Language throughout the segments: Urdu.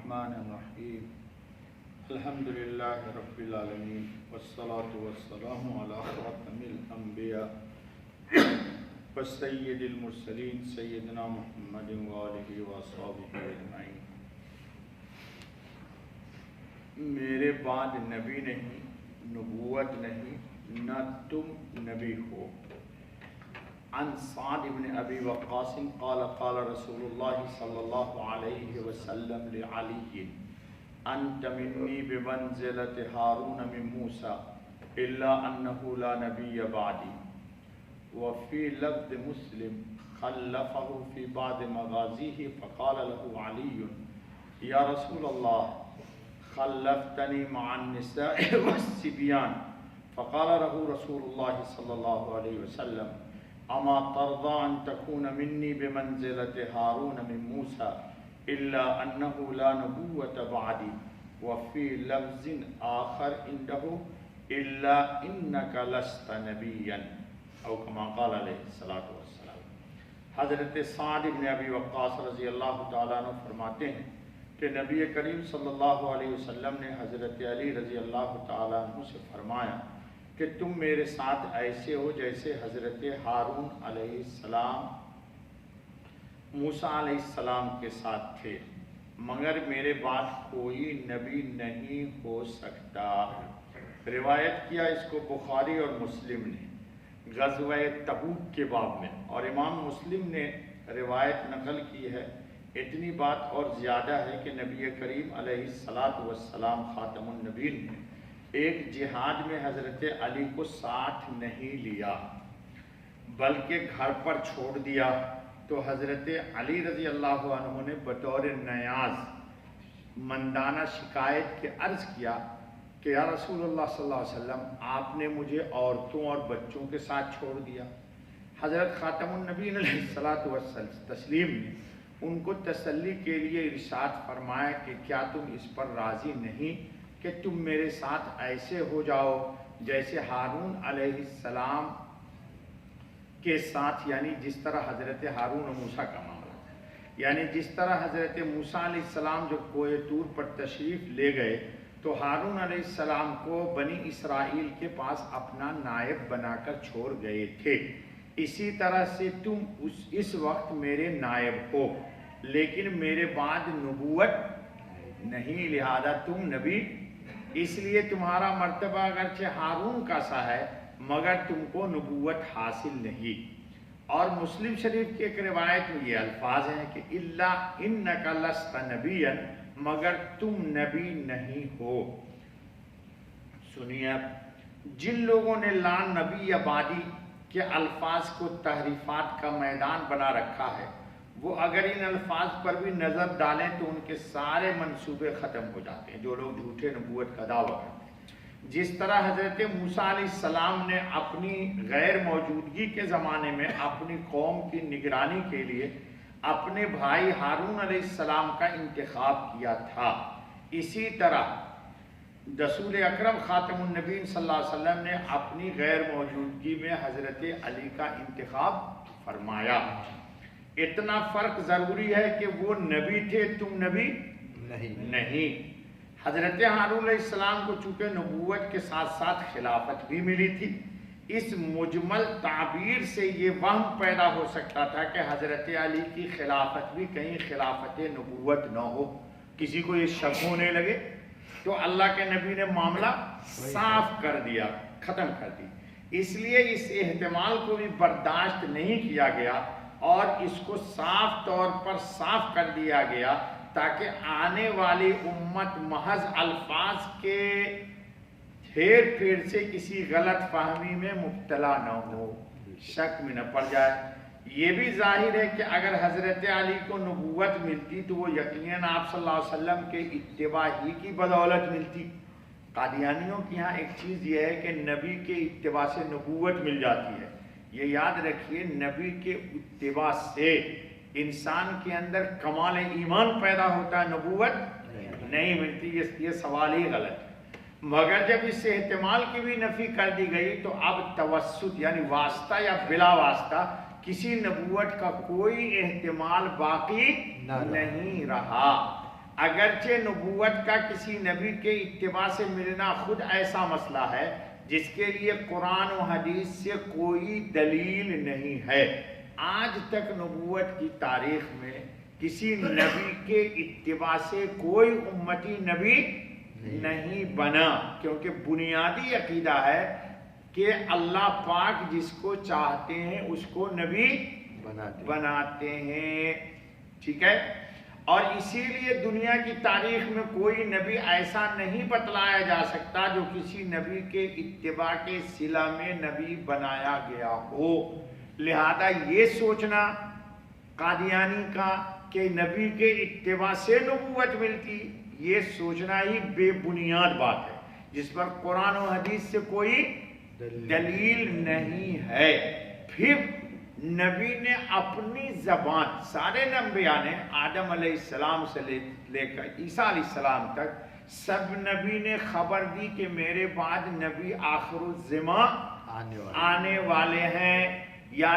الرحمن الرحیم الحمد للہ رب العالمین والصلاة والسلام علی خاتم الانبیاء والسید المرسلین سیدنا محمد وآلہ واصحابہ اجمعین۔ میرے بعد نبی نہیں، نبوت نہیں، نہ تم نبی ہو۔ عن سعد بن ابی وقاص قال قال رسول اللہ صلی اللہ علیہ وسلم لعلی انت منی بمنزلۃ ہارون من موسیٰ الا انہ لا نبی بعدی۔ وفی لفظ مسلم خلفہ فی بعض مغازیہ فقال له علی یا رسول اللہ خلفتنی مع النساء والصبیان، فقال له رسول اللہ صلی اللہ علیہ وسلم اما ترضى ان تكون مني بمنزلة هارون من موسى الا انه لا نبوة بعدي۔ وفي لفظ آخر عنده الا انك لست نبيا او كما قال علیہ الصلوۃ والسلام۔ حضرت سعد بن ابی وقاص رضی اللہ تعالیٰ عنہ فرماتے ہیں کہ نبی کریم صلی اللہ علیہ وسلم نے حضرت علی رضی اللہ تعالیٰ عنہ سے فرمایا کہ تم میرے ساتھ ایسے ہو جیسے حضرت ہارون علیہ السلام موسیٰ علیہ السلام کے ساتھ تھے، مگر میرے بعد کوئی نبی نہیں ہو سکتا۔ روایت کیا اس کو بخاری اور مسلم نے غزوہ تبوک کے باب میں، اور امام مسلم نے روایت نقل کی ہے۔ اتنی بات اور زیادہ ہے کہ نبی کریم علیہ السلام خاتم النبیین نے ایک جہاد میں حضرت علی کو ساتھ نہیں لیا بلکہ گھر پر چھوڑ دیا، تو حضرت علی رضی اللہ عنہ نے بطور نیاز مندانہ شکایت کے عرض کیا کہ یا رسول اللہ صلی اللہ علیہ وسلم آپ نے مجھے عورتوں اور بچوں کے ساتھ چھوڑ دیا۔ حضرت خاتم النبیین علیہ السلام نے ان کو تسلی کے لیے ارشاد فرمایا کہ کیا تم اس پر راضی نہیں کہ تم میرے ساتھ ایسے ہو جاؤ جیسے ہارون علیہ السلام کے ساتھ، یعنی جس طرح حضرت ہارون و موسیٰ کا معاملہ تھا، یعنی جس طرح حضرت موسیٰ علیہ السلام جب کوہ طور پر تشریف لے گئے تو ہارون علیہ السلام کو بنی اسرائیل کے پاس اپنا نائب بنا کر چھوڑ گئے تھے، اسی طرح سے تم اس وقت میرے نائب ہو، لیکن میرے بعد نبوت نہیں، لہذا تم نبی، اس لیے تمہارا مرتبہ اگرچہ ہارون کا سا ہے مگر تم کو نبوت حاصل نہیں۔ اور مسلم شریف کی ایک روایت میں یہ الفاظ ہیں کہ الا انک لست نبیا، مگر تم نبی نہیں ہو۔ سنیے، جن لوگوں نے لا نبی بعدی کے الفاظ کو تحریفات کا میدان بنا رکھا ہے، وہ اگر ان الفاظ پر بھی نظر ڈالیں تو ان کے سارے منصوبے ختم ہو جاتے ہیں، جو لوگ جھوٹے نبوت کا دعویٰ کرتے ہیں۔ جس طرح حضرت موسیٰ علیہ السلام نے اپنی غیر موجودگی کے زمانے میں اپنی قوم کی نگرانی کے لیے اپنے بھائی ہارون علیہ السلام کا انتخاب کیا تھا، اسی طرح رسول اکرم خاتم النبیین صلی اللہ علیہ وسلم نے اپنی غیر موجودگی میں حضرت علی کا انتخاب فرمایا۔ اتنا فرق ضروری ہے کہ وہ نبی تھے، تم نبی نہیں۔ حضرت ہارون علیہ السلام کو چونکہ نبوت کے ساتھ ساتھ خلافت بھی ملی تھی، اس مجمل تعبیر سے یہ وہم پیدا ہو سکتا تھا کہ حضرت علی کی خلافت بھی کہیں خلافت نبوت نہ ہو، کسی کو یہ شک ہونے لگے تو اللہ کے نبی نے معاملہ صاف کر دیا، ختم کر دی۔ اس لیے اس احتمال کو بھی برداشت نہیں کیا گیا اور اس کو صاف طور پر صاف کر دیا گیا تاکہ آنے والی امت محض الفاظ کے ہیر پھیر سے کسی غلط فہمی میں مبتلا نہ ہو، شک میں نہ پڑ جائے۔ یہ بھی ظاہر ہے کہ اگر حضرت علی کو نبوت ملتی تو وہ یقیناً آپ صلی اللہ علیہ وسلم کے اتباع ہی کی بدولت ملتی۔ قادیانیوں کی یہاں ایک چیز یہ ہے کہ نبی کے اتباع سے نبوت مل جاتی ہے، یہ یاد رکھیے، نبی کے اتباع سے انسان کے اندر کمال ایمان پیدا ہوتا ہے، نبوت نہیں ملتی، یہ سوال ہی غلط ہے۔ مگر جب اس سے احتمال کی بھی نفی کر دی گئی تو اب توسط یعنی واسطہ یا بلا واسطہ کسی نبوت کا کوئی احتمال باقی نہیں رہا۔ اگر اگرچہ نبوت کا کسی نبی کے اتباع سے ملنا خود ایسا مسئلہ ہے جس کے لیے قرآن و حدیث سے کوئی دلیل نہیں ہے، آج تک نبوت کی تاریخ میں کسی نبی کے اتباع سے کوئی امتی نبی نہیں بنا، کیونکہ بنیادی عقیدہ ہے کہ اللہ پاک جس کو چاہتے ہیں اس کو نبی بناتے ہیں، ٹھیک ہے؟ اور اسی لیے دنیا کی تاریخ میں کوئی نبی ایسا نہیں بتلایا جا سکتا جو کسی نبی کے اتباع کے صلہ میں نبی بنایا گیا ہو۔ لہذا یہ سوچنا قادیانی کا کہ نبی کے اتباع سے نبوت ملتی، یہ سوچنا ہی بے بنیاد بات ہے جس پر قرآن و حدیث سے کوئی دلیل نہیں ہے۔ پھر نبی نے اپنی زبان، سارے انبیاء نے آدم علیہ السلام سے لے کر عیسیٰ علیہ السلام تک سب نبی نے خبر دی کہ میرے بعد نبی آخر الزمان آنے والے ہیں، یا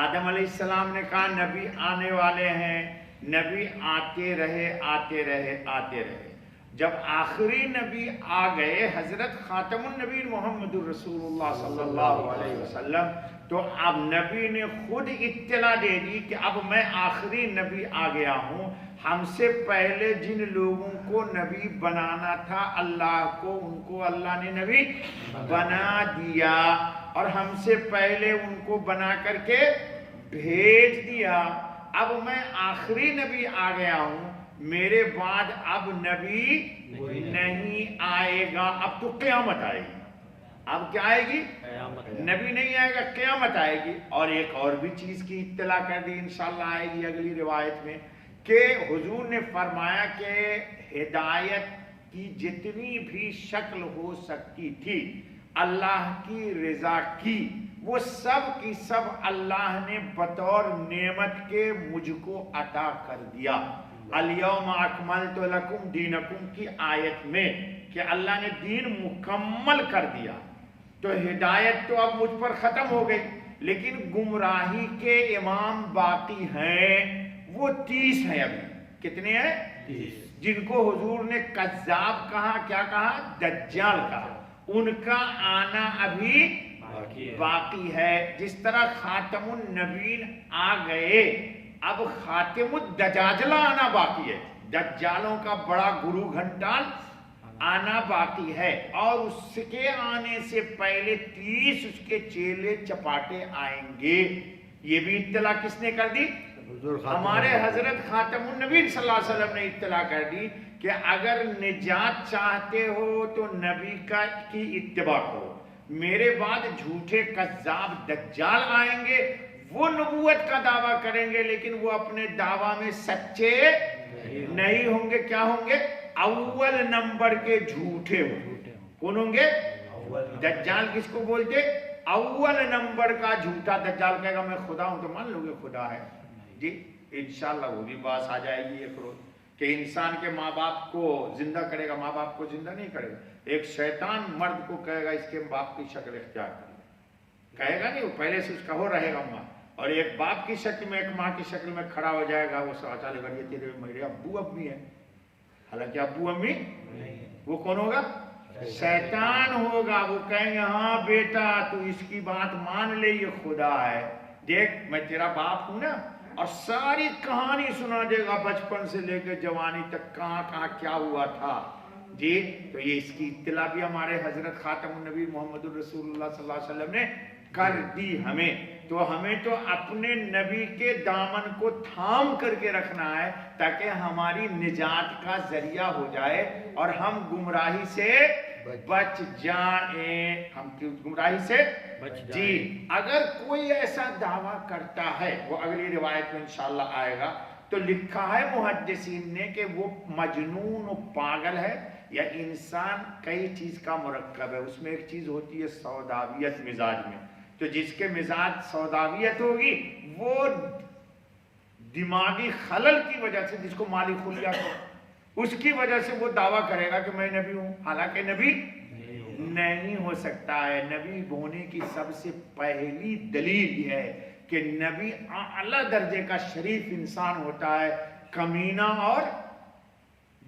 آدم علیہ السلام نے کہا نبی آنے والے ہیں، نبی آتے رہے آتے رہے آتے رہے، جب آخری نبی آ گئے حضرت خاتم النبی محمد الرسول اللہ صلی اللہ علیہ وسلم، تو اب نبی نے خود اطلاع دے دی کہ اب میں آخری نبی آ گیا ہوں، ہم سے پہلے جن لوگوں کو نبی بنانا تھا اللہ کو، ان کو اللہ نے نبی بنا دیا، اور ہم سے پہلے ان کو بنا کر کے بھیج دیا، اب میں آخری نبی آ گیا ہوں، میرے بعد اب نبی نہیں آئے گا، اب تو قیامت آئے گی۔ اب کیا آئے گی؟ نبی نہیں آئے گا، قیامت آئے گی۔ اور ایک اور بھی چیز کی اطلاع کر دی، انشاءاللہ آئے گی اگلی روایت میں، کہ حضور نے فرمایا کہ ہدایت کی جتنی بھی شکل ہو سکتی تھی اللہ کی رضا کی، وہ سب کی سب اللہ نے بطور نعمت کے مجھ کو عطا کر دیا۔ الیوم اکملت لکم دینکم کی آیت میں کہ اللہ نے دین مکمل کر دیا، تو ہدایت تو اب مجھ پر ختم ہو گئی، لیکن گمراہی کے امام باقی ہیں، وہ 30 ہیں۔ ابھی کتنے ہیں؟ 30، جن کو حضور نے کذاب کہا، کیا کہا؟ دجال کہا، ان کا آنا ابھی باقی ہے۔ جس طرح خاتم النبیین آ گئے، اب خاتم الدجاجلہ آنا باقی ہے، دجالوں کا بڑا گرو گھنٹال آنا باقی ہے، اور اس کے آنے سے پہلے 30 اس کے چیلے چپاٹے آئیں گے۔ یہ بھی اطلاع کس نے کر دی؟ ہمارے حضرت خاتم النبی صلی اللہ علیہ وسلم نے اطلاع کر دی کہ اگر نجات چاہتے ہو تو نبی کی اتباع کرو، میرے بعد جھوٹے کذاب دجال آئیں گے، وہ نبوت کا دعویٰ کریں گے لیکن وہ اپنے دعویٰ میں سچے نہیں ہوں گے۔ کیا ہوں گے؟ اول نمبر کے جھوٹے ہوں گے۔ کون ہوں گے؟ دجال کس کو بولتے؟ اول نمبر کا جھوٹا دجال کہے گا میں خدا ہوں، تو مان لو گے خدا ہے جی؟ انشاءاللہ وہ بھی بات آ جائے گی ایک روز کہ انسان کے ماں باپ کو زندہ کرے گا، ماں باپ کو زندہ نہیں کرے گا۔ ایک شیطان مرد کو کہے گا اس کے باپ کی شکل اختیار کرے، کہے گا نہیں، وہ پہلے سے اس کا ہو رہے گا ماں، اور ایک باپ کی شکل میں ایک ماں کی شکل میں کھڑا ہو جائے گا، وہ سوچا لے گا یہ تیرے میرے ابو امی ہیں، حالانکہ ابو امی وہ کون ہوگا؟ شیطان ہوگا۔ وہ کہیں گے ہاں بیٹا تو اس کی بات مان لے، یہ خدا ہے، دیکھ میں تیرا باپ ہوں نا، اور ساری کہانی سنا دے گا بچپن سے لے کے جوانی تک کہاں کہاں کیا ہوا تھا جی۔ تو یہ اس کی اطلاع بھی ہمارے حضرت خاتم النبی محمد الرسول اللہ صلی اللہ علیہ وسلم نے کر دی ہمیں۔ تو ہمیں تو اپنے نبی کے دامن کو تھام کر کے رکھنا ہے تاکہ ہماری نجات کا ذریعہ ہو جائے اور ہم گمراہی سے بچ جائیں، ہم گمراہی سے جی۔ اگر کوئی ایسا دعویٰ کرتا ہے، وہ اگلی روایت میں انشاءاللہ آئے گا، تو لکھا ہے محدثین نے کہ وہ مجنون و پاگل ہے، یا انسان کئی چیز کا مرکب ہے، اس میں ایک چیز ہوتی ہے سوداویت مزاج میں، تو جس کے مزاج سوداویت ہوگی وہ دماغی خلل کی وجہ سے، جس کو مالی خلیہ کو، اس کی وجہ سے وہ دعویٰ کرے گا کہ میں نبی ہوں، حالانکہ نبی نہیں ہو سکتا ہے۔ نبی ہونے کی سب سے پہلی دلیل یہ ہے کہ نبی اعلیٰ درجے کا شریف انسان ہوتا ہے، کمینہ اور